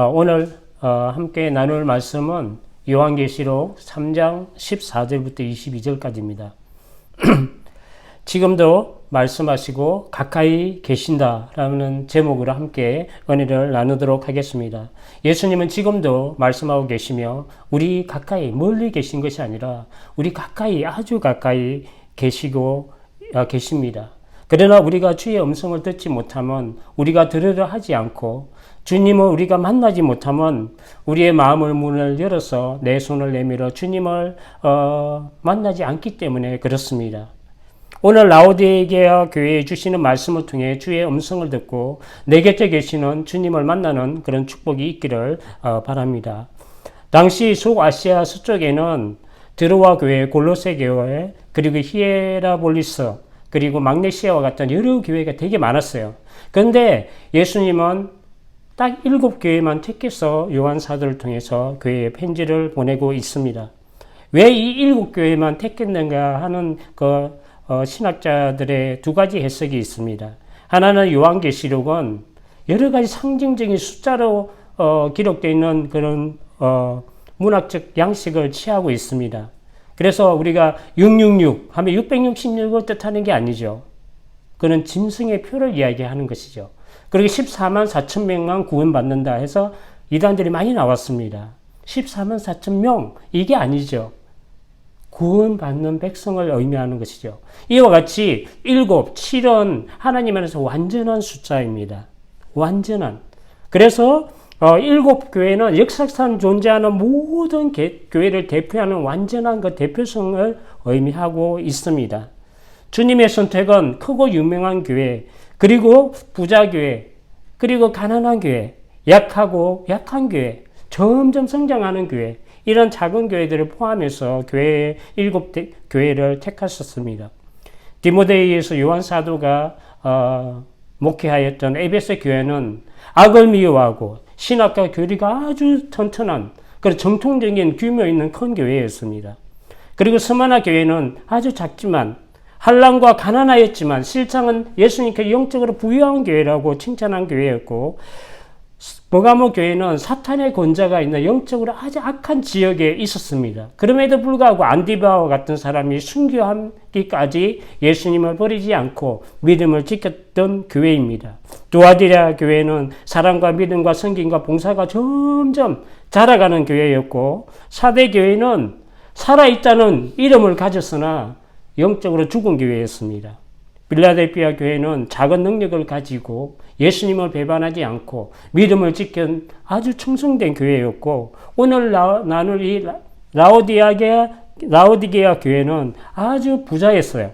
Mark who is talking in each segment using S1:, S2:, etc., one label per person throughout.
S1: 오늘 함께 나눌 말씀은 요한계시록 3장 14절부터 22절까지입니다. 지금도 말씀하시고 가까이 계신다라는 제목으로 함께 은혜를 나누도록 하겠습니다. 예수님은 지금도 말씀하고 계시며 우리 가까이 멀리 계신 것이 아니라 우리 가까이 아주 가까이 계시고 계십니다. 그러나 우리가 주의 음성을 듣지 못하면 우리가 들으려 하지 않고 주님을 우리가 만나지 못하면 우리의 마음을 문을 열어서 내 손을 내밀어 주님을 만나지 않기 때문에 그렇습니다. 오늘 라오디게아 교회에 주시는 말씀을 통해 주의 음성을 듣고 내 곁에 계시는 주님을 만나는 그런 축복이 있기를 바랍니다. 당시 소아시아 서쪽에는 드로아 교회, 골로새 교회, 그리고 히에라볼리스, 그리고 magne시아와 같은 여러 교회가 되게 많았어요. 그런데 예수님은 딱 7교회만 택해서 요한 사도를 통해서 교회에 편지를 보내고 있습니다. 왜 이 7교회만 택했는가 하는 신학자들의 두 가지 해석이 있습니다. 하나는 요한계시록은 여러 가지 상징적인 숫자로 기록되어 있는 그런 문학적 양식을 취하고 있습니다. 그래서 우리가 666 하면 666을 뜻하는 게 아니죠. 그는 짐승의 표를 이야기하는 것이죠. 그리고 14만 4천 명만 구원받는다 해서 이단들이 많이 나왔습니다. 14만 4천 명 이게 아니죠. 구원받는 백성을 의미하는 것이죠. 이와 같이 7, 7은 하나님 안에서 완전한 숫자입니다. 완전한. 그래서 7교회는 역사상 존재하는 모든 교회를 대표하는 완전한 그 대표성을 의미하고 있습니다. 주님의 선택은 크고 유명한 교회, 그리고 부자교회, 그리고 가난한 교회, 약하고 약한 교회, 점점 성장하는 교회, 이런 작은 교회들을 포함해서 교회의 7교회를 택하셨습니다. 디모데이에서 요한 사도가 목회하였던 에베소 교회는 악을 미워하고 신학과 교리가 아주 튼튼한 그런 정통적인 규모 있는 큰 교회였습니다. 그리고 스마나 교회는 아주 작지만 한란과 가난하였지만 실상은 예수님께 영적으로 부유한 교회라고 칭찬한 교회였고, 버가모 교회는 사탄의 권자가 있는 영적으로 아주 악한 지역에 있었습니다. 그럼에도 불구하고 안디바와 같은 사람이 순교하기까지 예수님을 버리지 않고 믿음을 지켰던 교회입니다. 두아디라 교회는 사랑과 믿음과 성김과 봉사가 점점 자라가는 교회였고, 사대 교회는 살아있다는 이름을 가졌으나 영적으로 죽은 교회였습니다. 빌라델피아 교회는 작은 능력을 가지고 예수님을 배반하지 않고 믿음을 지킨 아주 충성된 교회였고, 오늘 나눌 이 라오디게아 교회는 아주 부자였어요.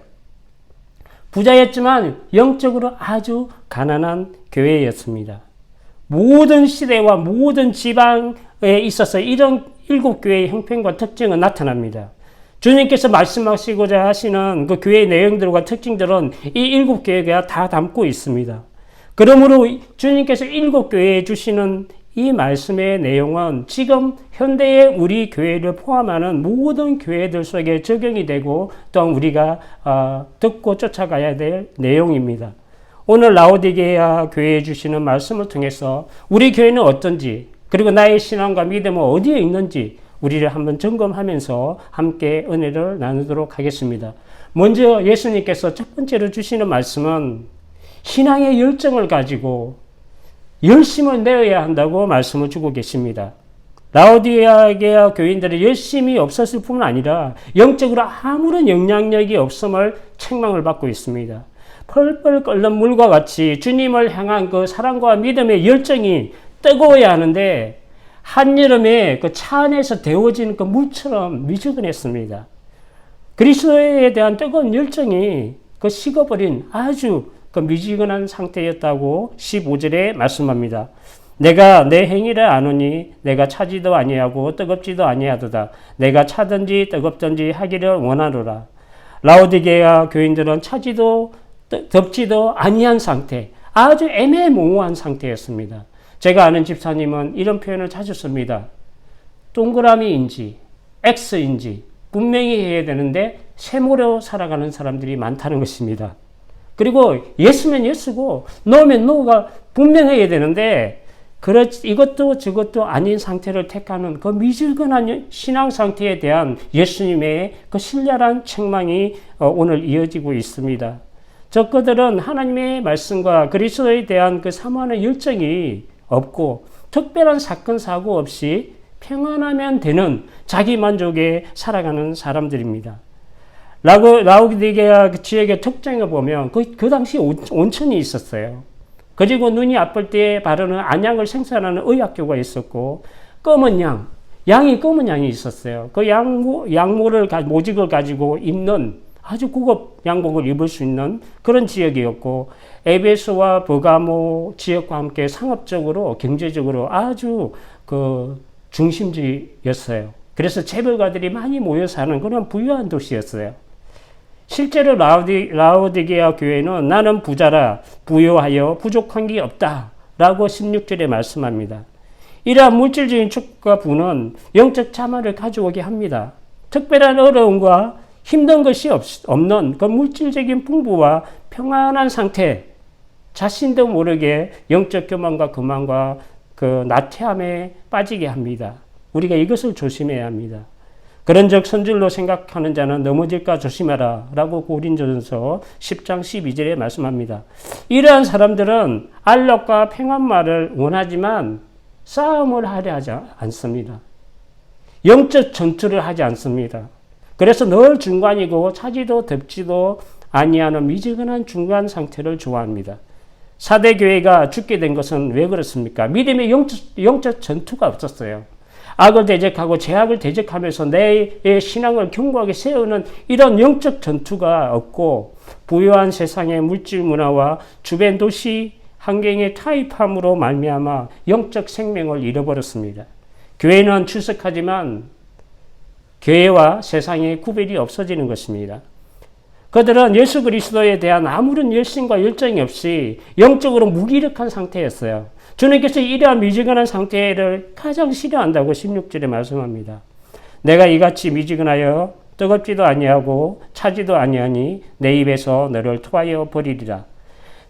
S1: 부자였지만 영적으로 아주 가난한 교회였습니다. 모든 시대와 모든 지방에 있어서 이런 7교회의 형편과 특징은 나타납니다. 주님께서 말씀하시고자 하시는 그 교회의 내용들과 특징들은 이 7교회가 다 담고 있습니다. 그러므로 주님께서 7교회에 주시는 이 말씀의 내용은 지금 현대의 우리 교회를 포함하는 모든 교회들 속에 적용이 되고 또한 우리가 듣고 쫓아가야 될 내용입니다. 오늘 라오디게아 교회에 주시는 말씀을 통해서 우리 교회는 어떤지, 그리고 나의 신앙과 믿음은 어디에 있는지 우리를 한번 점검하면서 함께 은혜를 나누도록 하겠습니다. 먼저 예수님께서 첫 번째로 주시는 말씀은 신앙의 열정을 가지고 열심을 내어야 한다고 말씀을 주고 계십니다. 라오디게아 교인들의 열심이 없었을 뿐만 아니라 영적으로 아무런 영향력이 없음을 책망을 받고 있습니다. 펄펄 끓는 물과 같이 주님을 향한 그 사랑과 믿음의 열정이 뜨거워야 하는데 한여름에 그 차 안에서 데워지는 그 물처럼 미지근했습니다. 그리스도에 대한 뜨거운 열정이 그 식어버린 아주 그 미지근한 상태였다고 15절에 말씀합니다. 내가 내 행위를 아노니 내가 차지도 아니하고 뜨겁지도 아니하도다. 내가 차든지 뜨겁든지 하기를 원하노라. 라오디게아 교인들은 차지도 덥지도 아니한 상태, 아주 애매모호한 상태였습니다. 제가 아는 집사님은 이런 표현을 자주 씁니다. 동그라미인지 X인지 분명히 해야 되는데 세모로 살아가는 사람들이 많다는 것입니다. 그리고 예스면 예스고 노면 노가 분명해야 되는데 이것도 저것도 아닌 상태를 택하는 그 미지근한 신앙 상태에 대한 예수님의 그 신랄한 책망이 오늘 이어지고 있습니다. 저그들은 하나님의 말씀과 그리스도에 대한 그 사모하는 열정이 없고 특별한 사건 사고 없이 평안하면 되는 자기 만족에 살아가는 사람들입니다. 라우디게아 지역의 특징을 보면 그 당시 온천이 있었어요. 그리고 눈이 아플 때 바르는 안약을 생산하는 의학교가 있었고 검은 양이 검은 양이 있었어요. 그 모직을 가지고 입는 아주 고급 양복을 입을 수 있는 그런 지역이었고 에베소와 버가모 지역과 함께 상업적으로 경제적으로 아주 그 중심지였어요. 그래서 재벌가들이 많이 모여 사는 그런 부유한 도시였어요. 실제로 라오디게아 교회는 나는 부자라 부유하여 부족한 게 없다 라고 16절에 말씀합니다. 이러한 물질적인 축과 부는 영적 자만을 가져오게 합니다. 특별한 어려움과 힘든 것이 없는 그 물질적인 풍부와 평안한 상태, 자신도 모르게 영적 교만과 거만과 그 나태함에 빠지게 합니다. 우리가 이것을 조심해야 합니다. 그런즉 선줄로 생각하는 자는 넘어질까 조심하라 라고 고린도전서 10장 12절에 말씀합니다. 이러한 사람들은 안락과 평안만을 원하지만 싸움을 하려 하지 않습니다. 영적 전투를 하지 않습니다. 그래서 늘 중간이고 차지도 덮지도 아니하는 미지근한 중간 상태를 좋아합니다. 사대교회가 죽게 된 것은 왜 그렇습니까? 믿음의 영적 전투가 없었어요. 악을 대적하고 죄악을 대적하면서 내 신앙을 견고하게 세우는 이런 영적 전투가 없고 부유한 세상의 물질 문화와 주변 도시 환경의 타협함으로 말미암아 영적 생명을 잃어버렸습니다. 교회는 출석하지만 교회와 세상의 구별이 없어지는 것입니다. 그들은 예수 그리스도에 대한 아무런 열심과 열정이 없이 영적으로 무기력한 상태였어요. 주님께서 이러한 미지근한 상태를 가장 싫어한다고 16절에 말씀합니다. 내가 이같이 미지근하여 뜨겁지도 아니하고 차지도 아니하니 내 입에서 너를 토하여 버리리라.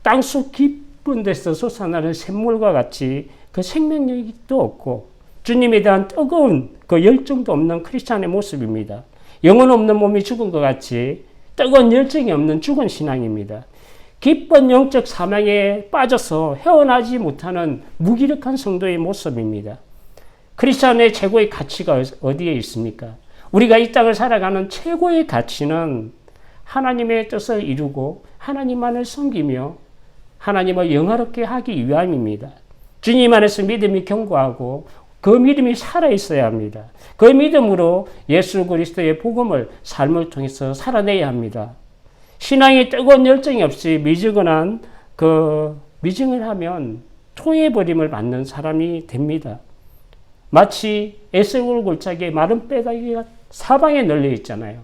S1: 땅속 깊은 데서 솟아나는 샘물과 같이 그 생명력도 없고 주님에 대한 뜨거운 그 열정도 없는 크리스찬의 모습입니다. 영혼 없는 몸이 죽은 것 같이 뜨거운 열정이 없는 죽은 신앙입니다. 깊은 영적 사망에 빠져서 헤어나지 못하는 무기력한 성도의 모습입니다. 크리스찬의 최고의 가치가 어디에 있습니까? 우리가 이 땅을 살아가는 최고의 가치는 하나님의 뜻을 이루고 하나님만을 섬기며 하나님을 영화롭게 하기 위함입니다. 주님 안에서 믿음이 견고하고 그 믿음이 살아있어야 합니다. 그 믿음으로 예수 그리스도의 복음을 삶을 통해서 살아내야 합니다. 신앙의 뜨거운 열정이 없이 미지근한 미증을 하면 토해버림을 맞는 사람이 됩니다. 마치 에세울 골짜기에 마른 뼈다귀가 사방에 널려 있잖아요.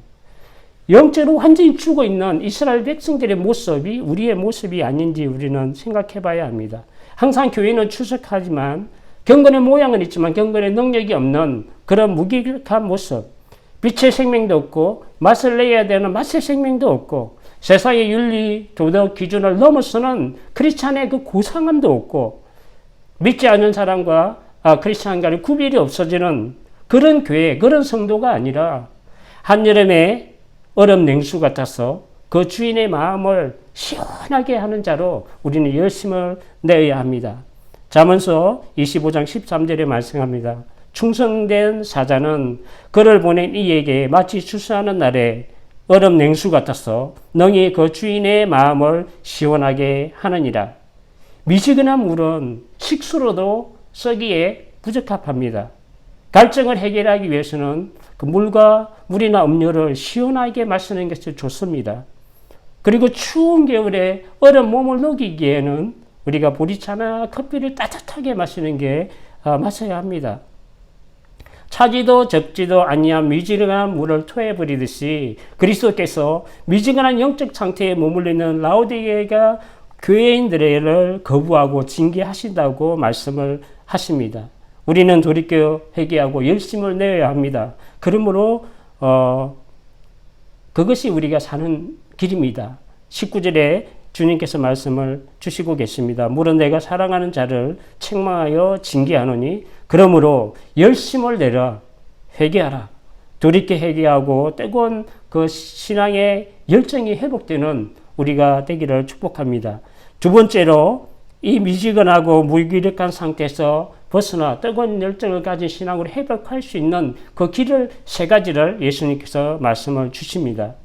S1: 영적으로 완전히 죽어 있는 이스라엘 백성들의 모습이 우리의 모습이 아닌지 우리는 생각해 봐야 합니다. 항상 교회는 출석하지만 경건의 모양은 있지만 경건의 능력이 없는 그런 무기력한 모습, 빛의 생명도 없고 맛을 내야 되는 맛의 생명도 없고 세상의 윤리, 도덕 기준을 넘어서는 크리스찬의 그 고상함도 없고 믿지 않는 사람과 크리스찬과의 구별이 없어지는 그런 교회, 그런 성도가 아니라 한여름에 얼음 냉수 같아서 그 주인의 마음을 시원하게 하는 자로 우리는 열심을 내어야 합니다. 잠언서 25장 13절에 말씀합니다. 충성된 사자는 그를 보낸 이에게 마치 추수하는 날에 얼음 냉수 같아서 능히 그 주인의 마음을 시원하게 하느니라. 미지근한 물은 식수로도 쓰기에 부적합합니다. 갈증을 해결하기 위해서는 그 물이나 음료를 시원하게 마시는 것이 좋습니다. 그리고 추운 겨울에 얼음 몸을 녹이기에는 우리가 보리차나 커피를 따뜻하게 마시는 게 마셔야 합니다. 차지도 적지도 아니한 미지근한 물을 토해버리듯이 그리스도께서 미지근한 영적 상태에 머물리는 라오디게아 교회인들을 거부하고 징계하신다고 말씀을 하십니다. 우리는 돌이켜 회개하고 열심을 내어야 합니다. 그러므로 그것이 우리가 사는 길입니다. 19절에 주님께서 말씀을 주시고 계십니다. 물론 내가 사랑하는 자를 책망하여 징계하노니 그러므로 열심을 내라 회개하라. 돌이켜 회개하고 뜨거운 그 신앙의 열정이 회복되는 우리가 되기를 축복합니다. 두 번째로 이 미지근하고 무기력한 상태에서 벗어나 뜨거운 열정을 가진 신앙으로 회복할 수 있는 그 길을 세 가지를 예수님께서 말씀을 주십니다.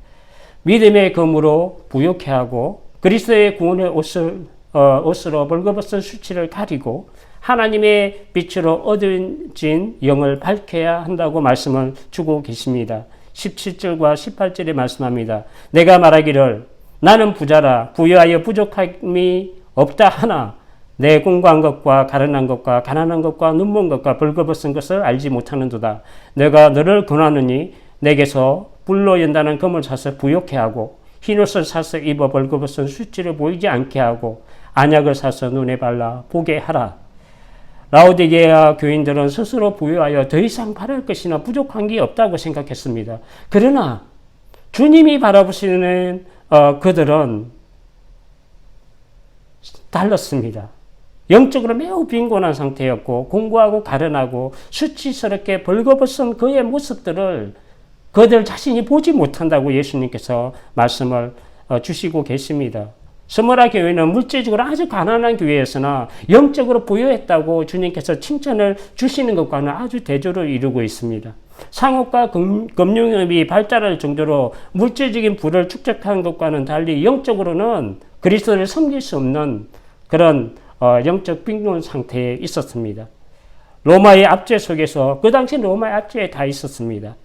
S1: 믿음의 검으로 부욕해 하고 그리스도의 구원의 옷으로 벌거벗은 수치를 가리고 하나님의 빛으로 얻어진 영을 밝혀야 한다고 말씀을 주고 계십니다. 17절과 18절에 말씀합니다. 내가 말하기를 나는 부자라 부유하여 부족함이 없다 하나 내 공고한 것과 가련한 것과 가난한 것과 눈먼 것과 벌거벗은 것을 알지 못하는도다. 내가 너를 권하느니 내게서 불로 연다는 금을 사서 부욕해 하고 흰옷을 사서 입어 벌거벗은 수치를 보이지 않게 하고 안약을 사서 눈에 발라 보게 하라. 라오디게아 교인들은 스스로 부유하여 더 이상 바랄 것이나 부족한 게 없다고 생각했습니다. 그러나 주님이 바라보시는 그들은 달랐습니다. 영적으로 매우 빈곤한 상태였고 공고하고 가련하고 수치스럽게 벌거벗은 그의 모습들을 그들 자신이 보지 못한다고 예수님께서 말씀을 주시고 계십니다. 스무라 교회는 물질적으로 아주 가난한 교회였으나 영적으로 부유했다고 주님께서 칭찬을 주시는 것과는 아주 대조를 이루고 있습니다. 상업과 금융업이 발달할 정도로 물질적인 부를 축적한 것과는 달리 영적으로는 그리스도를 섬길 수 없는 그런 영적 빈곤 상태에 있었습니다. 로마의 압제 속에서 그 당시 로마의 압제에 다 있었습니다.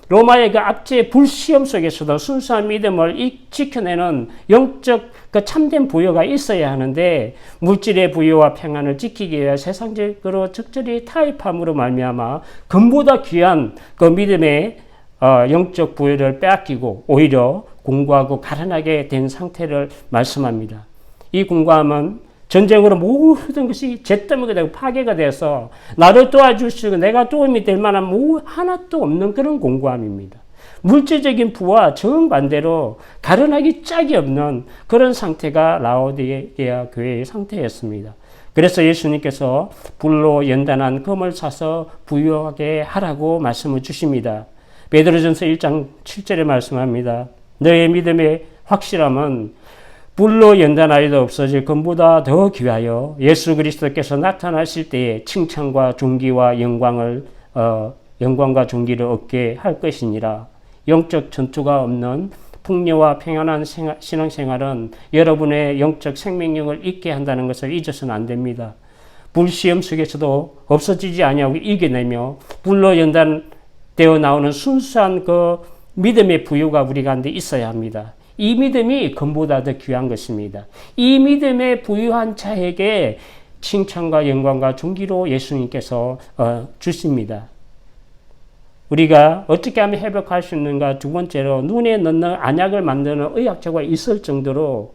S1: 로마의 그 압제의 불시험 속에서도 순수한 믿음을 지켜내는 영적 그 참된 부여가 있어야 하는데 물질의 부여와 평안을 지키기 위해 세상적으로 적절히 타협함으로 말미암아 금보다 귀한 그 믿음의 영적 부여를 빼앗기고 오히려 공고하고 가련하게 된 상태를 말씀합니다. 이 공고함은 전쟁으로 모든 것이 잿더미가 되고 파괴가 돼서 나를 도와주시고 내가 도움이 될 만한 하나도 없는 그런 공고함입니다. 물질적인 부와 정반대로 가련하기 짝이 없는 그런 상태가 라오디게아 교회의 상태였습니다. 그래서 예수님께서 불로 연단한 금을 사서 부유하게 하라고 말씀을 주십니다. 베드로전서 1장 7절에 말씀합니다. 너의 믿음의 확실함은 불로 연단하여도 없어질 금보다 더 귀하여 예수 그리스도께서 나타나실 때에 칭찬과 존귀와 영광과 존귀를 얻게 할 것이니라. 영적 전투가 없는 풍요와 평안한 신앙생활은 여러분의 영적 생명력을 잊게 한다는 것을 잊어서는 안 됩니다. 불시험 속에서도 없어지지 아니하고 이겨내며 불로 연단되어 나오는 순수한 그 믿음의 부유가 우리 가운데 있어야 합니다. 이 믿음이 금보다 더 귀한 것입니다. 이 믿음의 부유한 자에게 칭찬과 영광과 존귀로 예수님께서 주십니다. 우리가 어떻게 하면 회복할 수 있는가? 두 번째로 눈에 넣는 안약을 만드는 의학자가 있을 정도로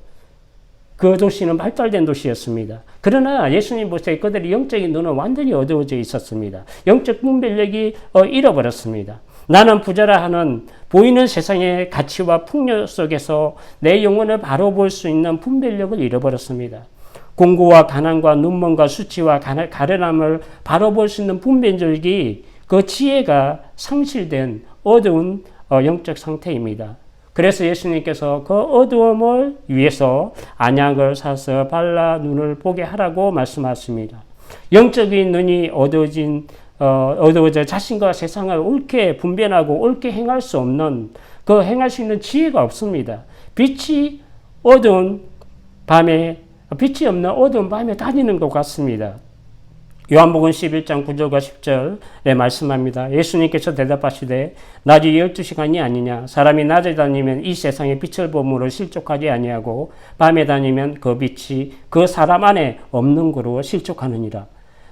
S1: 그 도시는 발달된 도시였습니다. 그러나 예수님 보시기에 그들의 영적인 눈은 완전히 어두워져 있었습니다. 영적 분별력이 잃어버렸습니다. 나는 부자라 하는 보이는 세상의 가치와 풍요 속에서 내 영혼을 바로 볼 수 있는 분별력을 잃어버렸습니다. 공고와 가난과 눈먼과 수치와 가련함을 바로 볼 수 있는 분별력이 그 지혜가 상실된 어두운 영적 상태입니다. 그래서 예수님께서 그 어두움을 위해서 안약을 사서 발라 눈을 보게 하라고 말씀하십니다. 영적인 눈이 어두워져 자신과 세상을 옳게 분별하고 옳게 행할 수 없는 그 행할 수 있는 지혜가 없습니다. 빛이 없는 어두운 밤에 다니는 것 같습니다. 요한복음 11장 9절과 10절에 말씀합니다. 예수님께서 대답하시되 낮이 12시간이 아니냐 사람이 낮에 다니면 이 세상의 빛을 보므로 실족하지 아니하고 밤에 다니면 그 빛이 그 사람 안에 없는 거로 실족하느니라.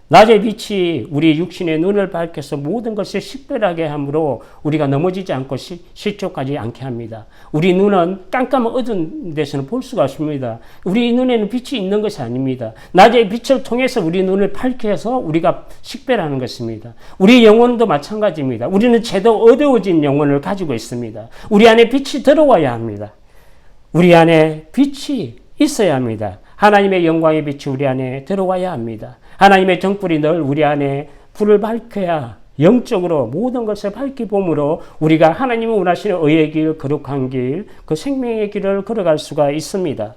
S1: 낮의 빛이 우리 육신의 눈을 밝혀서 모든 것을 식별하게 하므로 우리가 넘어지지 않고 실족하지 않게 합니다. 우리 눈은 깜깜한 어두운 데서는 볼 수가 없습니다. 우리 눈에는 빛이 있는 것이 아닙니다. 낮의 빛을 통해서 우리 눈을 밝혀서 우리가 식별하는 것입니다. 우리 영혼도 마찬가지입니다. 우리는 죄도 어두워진 영혼을 가지고 있습니다. 우리 안에 빛이 들어와야 합니다. 우리 안에 빛이 있어야 합니다. 하나님의 영광의 빛이 우리 안에 들어와야 합니다. 하나님의 정불이 늘 우리 안에 불을 밝혀야 영적으로 모든 것을 밝히 봄으로 우리가 하나님이 원하시는 의의 길, 거룩한 길, 그 생명의 길을 걸어갈 수가 있습니다.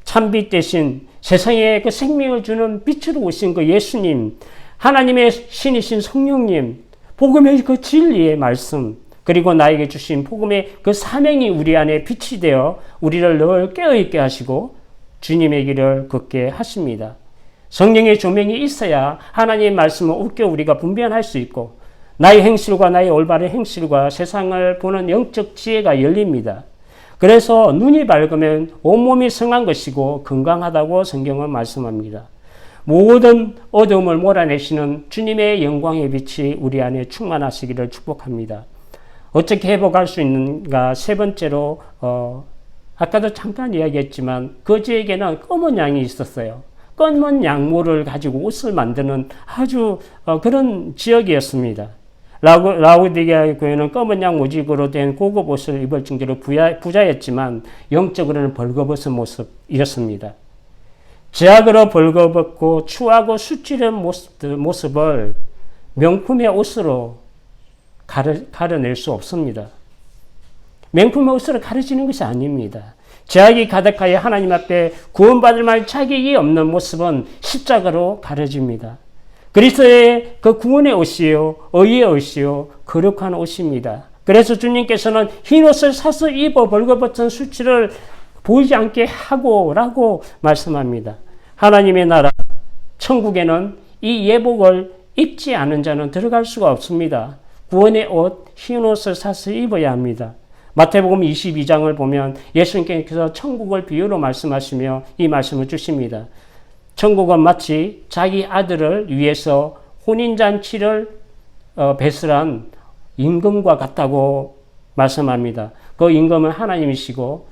S1: 참빛 대신 세상에 그 생명을 주는 빛으로 오신 그 예수님, 하나님의 신이신 성령님, 복음의 그 진리의 말씀, 그리고 나에게 주신 복음의 그 사명이 우리 안에 빛이 되어 우리를 늘 깨어있게 하시고 주님의 길을 걷게 하십니다. 성령의 조명이 있어야 하나님의 말씀을 옳게 우리가 분별할 수 있고 나의 행실과 나의 올바른 행실과 세상을 보는 영적 지혜가 열립니다. 그래서 눈이 밝으면 온몸이 성한 것이고 건강하다고 성경은 말씀합니다. 모든 어두움을 몰아내시는 주님의 영광의 빛이 우리 안에 충만하시기를 축복합니다. 어떻게 회복할 수 있는가? 세 번째로 아까도 잠깐 이야기했지만 거지에게는 검은 양이 있었어요. 검은 양모를 가지고 옷을 만드는 아주 그런 지역이었습니다. 라우디게아 교회는 검은 양 모직으로 된 고급 옷을 입을 정도로 부자였지만 영적으로는 벌거벗은 모습이었습니다. 제약으로 벌거벗고 추하고 수치른 모습을 명품의 옷으로 가려낼 수 없습니다. 명품의 옷으로 가려지는 것이 아닙니다. 제약이 가득하여 하나님 앞에 구원받을 만한 자격이 없는 모습은 십자가로 가려집니다. 그리스도의 그 구원의 옷이요, 의의 옷이요, 거룩한 옷입니다. 그래서 주님께서는 흰 옷을 사서 입어 벌거벗은 수치를 보이지 않게 하고라고 말씀합니다. 하나님의 나라, 천국에는 이 예복을 입지 않은 자는 들어갈 수가 없습니다. 구원의 옷, 흰 옷을 사서 입어야 합니다. 마태복음 22장을 보면 예수님께서 천국을 비유로 말씀하시며 이 말씀을 주십니다. 천국은 마치 자기 아들을 위해서 혼인잔치를 배설한 임금과 같다고 말씀합니다. 그 임금은 하나님이시고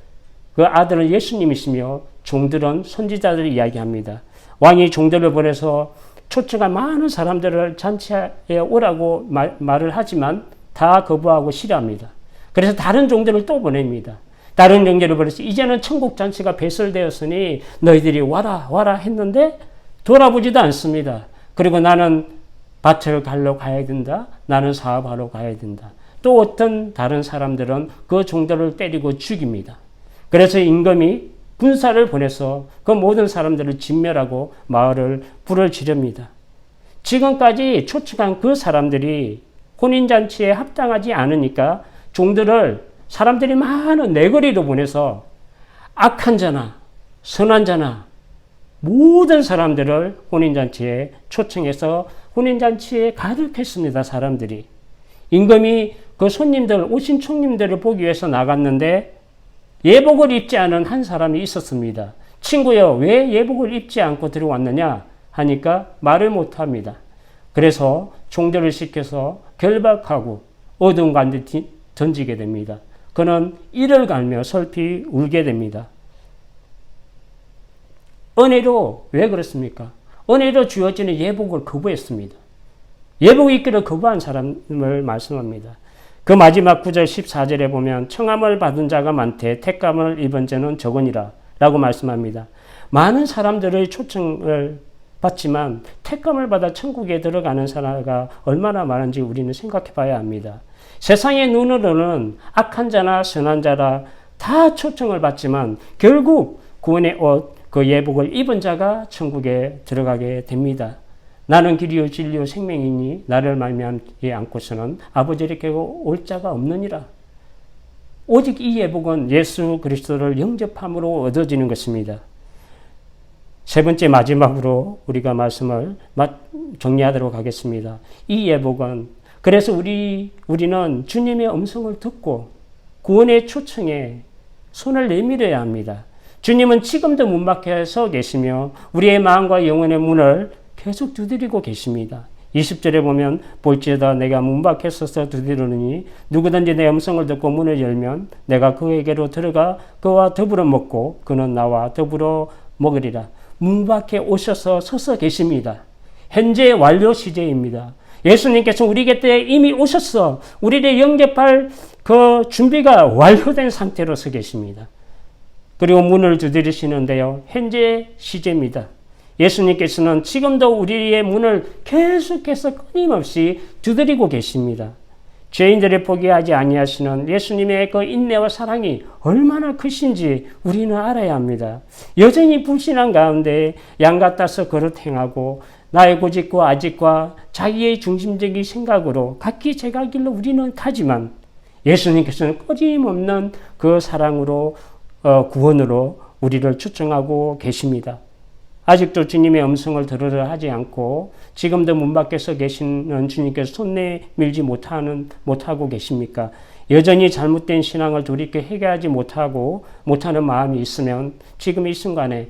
S1: 그 아들은 예수님이시며 종들은 선지자들을 이야기합니다. 왕이 종들을 보내서 초청한 많은 사람들을 잔치에 오라고 말을 하지만 다 거부하고 싫어합니다. 그래서 다른 종들을 또 보냅니다. 다른 종들을 보내서 이제는 천국 잔치가 배설되었으니 너희들이 와라 했는데 돌아보지도 않습니다. 그리고 나는 밭을 갈러 가야 된다. 나는 사업하러 가야 된다. 또 어떤 다른 사람들은 그 종들을 때리고 죽입니다. 그래서 임금이 군사를 보내서 그 모든 사람들을 진멸하고 마을을 불을 지릅니다. 지금까지 초청한 그 사람들이 혼인잔치에 합당하지 않으니까 종들을 사람들이 많은 내거리로 보내서 악한 자나 선한 자나 모든 사람들을 혼인잔치에 초청해서 혼인잔치에 가득했습니다. 사람들이. 임금이 그 손님들, 오신 총님들을 보기 위해서 나갔는데 예복을 입지 않은 한 사람이 있었습니다. 친구여, 왜 예복을 입지 않고 들어왔느냐 하니까 말을 못합니다. 그래서 종들을 시켜서 결박하고 어두운 가운데 던지게 됩니다. 그는 이를 갈며 슬피 울게 됩니다. 은혜로 왜 그렇습니까? 은혜로 주어지는 예복을 거부했습니다. 예복 입기를 거부한 사람을 말씀합니다. 그 마지막 9절 14절에 보면 청함을 받은 자가 많되 택감을 입은 자는 적으니라 라고 말씀합니다. 많은 사람들의 초청을 받지만 택감을 받아 천국에 들어가는 사람이 얼마나 많은지 우리는 생각해 봐야 합니다. 세상의 눈으로는 악한 자나 선한 자라 다 초청을 받지만 결국 구원의 옷, 그 예복을 입은 자가 천국에 들어가게 됩니다. 나는 길이요 진리요 생명이니 나를 말미암지 않고서는 아버지께 올 자가 없느니라. 오직 이 예복은 예수 그리스도를 영접함으로 얻어지는 것입니다. 세 번째 마지막으로 우리가 말씀을 정리하도록 하겠습니다. 이 예복은 그래서 우리는 주님의 음성을 듣고 구원의 초청에 손을 내밀어야 합니다. 주님은 지금도 문 밖에 서 계시며 우리의 마음과 영혼의 문을 계속 두드리고 계십니다. 20절에 보면 볼지어다 내가 문 밖에 서서 두드리느니 누구든지 내 음성을 듣고 문을 열면 내가 그에게로 들어가 그와 더불어 먹고 그는 나와 더불어 먹으리라. 문 밖에 오셔서 서서 계십니다. 현재 완료 시제입니다. 예수님께서 우리 곁에 이미 오셔서 우리를 영접할 그 준비가 완료된 상태로 서 계십니다. 그리고 문을 두드리시는데요. 현재 시제입니다. 예수님께서는 지금도 우리의 문을 계속해서 끊임없이 두드리고 계십니다. 죄인들을 포기하지 아니하시는 예수님의 그 인내와 사랑이 얼마나 크신지 우리는 알아야 합니다. 여전히 불신한 가운데 양 같아서 그릇 행하고 나의 고집과 아집과 자기의 중심적인 생각으로 각기 제갈 길로 우리는 가지만 예수님께서는 끊임없는 그 사랑으로 구원으로 우리를 초청하고 계십니다. 아직도 주님의 음성을 들으려 하지 않고 지금도 문 밖에서 계시는 주님께서 손 내밀지 못하고 계십니까? 여전히 잘못된 신앙을 돌이켜 회개하지 못하는 마음이 있으면 지금 이 순간에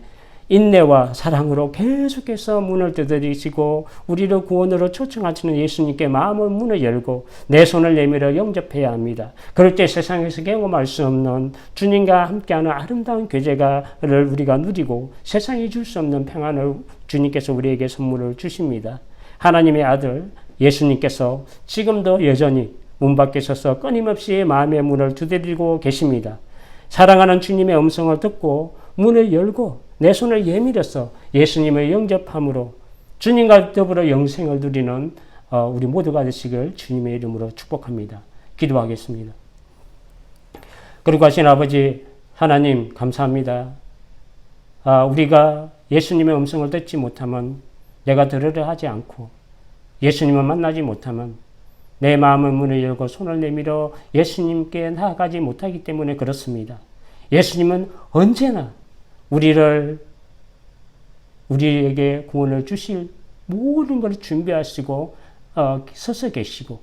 S1: 인내와 사랑으로 계속해서 문을 두드리시고 우리를 구원으로 초청하시는 예수님께 마음의 문을 열고 내 손을 내밀어 영접해야 합니다. 그럴 때 세상에서 경험할 수 없는 주님과 함께하는 아름다운 교제를 우리가 누리고 세상이 줄 수 없는 평안을 주님께서 우리에게 선물을 주십니다. 하나님의 아들 예수님께서 지금도 여전히 문 밖에 서서 끊임없이 마음의 문을 두드리고 계십니다. 사랑하는 주님의 음성을 듣고 문을 열고 내 손을 예밀어서 예수님을 영접함으로 주님과 더불어 영생을 누리는 우리 모두가 되시길 주님의 이름으로 축복합니다. 기도하겠습니다. 그리고 하신 아버지 하나님 감사합니다. 우리가 예수님의 음성을 듣지 못하면 내가 들으려 하지 않고 예수님을 만나지 못하면 내 마음의 문을 열고 손을 내밀어 예수님께 나아가지 못하기 때문에 그렇습니다. 예수님은 언제나 우리에게 구원을 주실 모든 것을 준비하시고 서서 계시고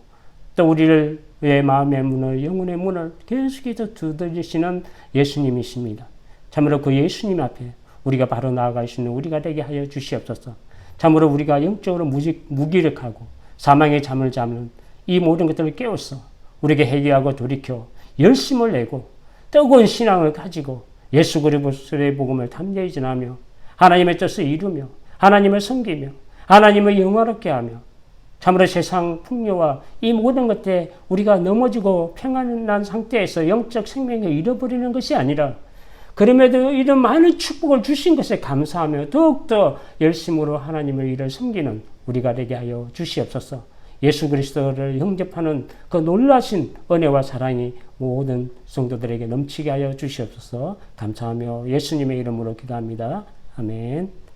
S1: 또 우리를 내 마음의 문을 영혼의 문을 계속해서 두드리시는 예수님이십니다. 참으로 그 예수님 앞에 우리가 바로 나아갈 수 있는 우리가 되게 하여 주시옵소서. 참으로 우리가 영적으로 무기력하고 사망의 잠을 자는 이 모든 것들을 깨워서 우리에게 회개하고 돌이켜 열심을 내고 뜨거운 신앙을 가지고 예수 그리스도의 복음을 담대히 전하며 하나님의 뜻을 이루며 하나님을 섬기며 하나님을 영화롭게 하며 참으로 세상 풍요와 이 모든 것에 우리가 넘어지고 평안한 상태에서 영적 생명을 잃어버리는 것이 아니라 그럼에도 이런 많은 축복을 주신 것에 감사하며 더욱더 열심으로 하나님의 일을 섬기는 우리가 되게 하여 주시옵소서. 예수 그리스도를 영접하는 그 놀라신 은혜와 사랑이 모든 성도들에게 넘치게 하여 주시옵소서. 감사하며 예수님의 이름으로 기도합니다. 아멘.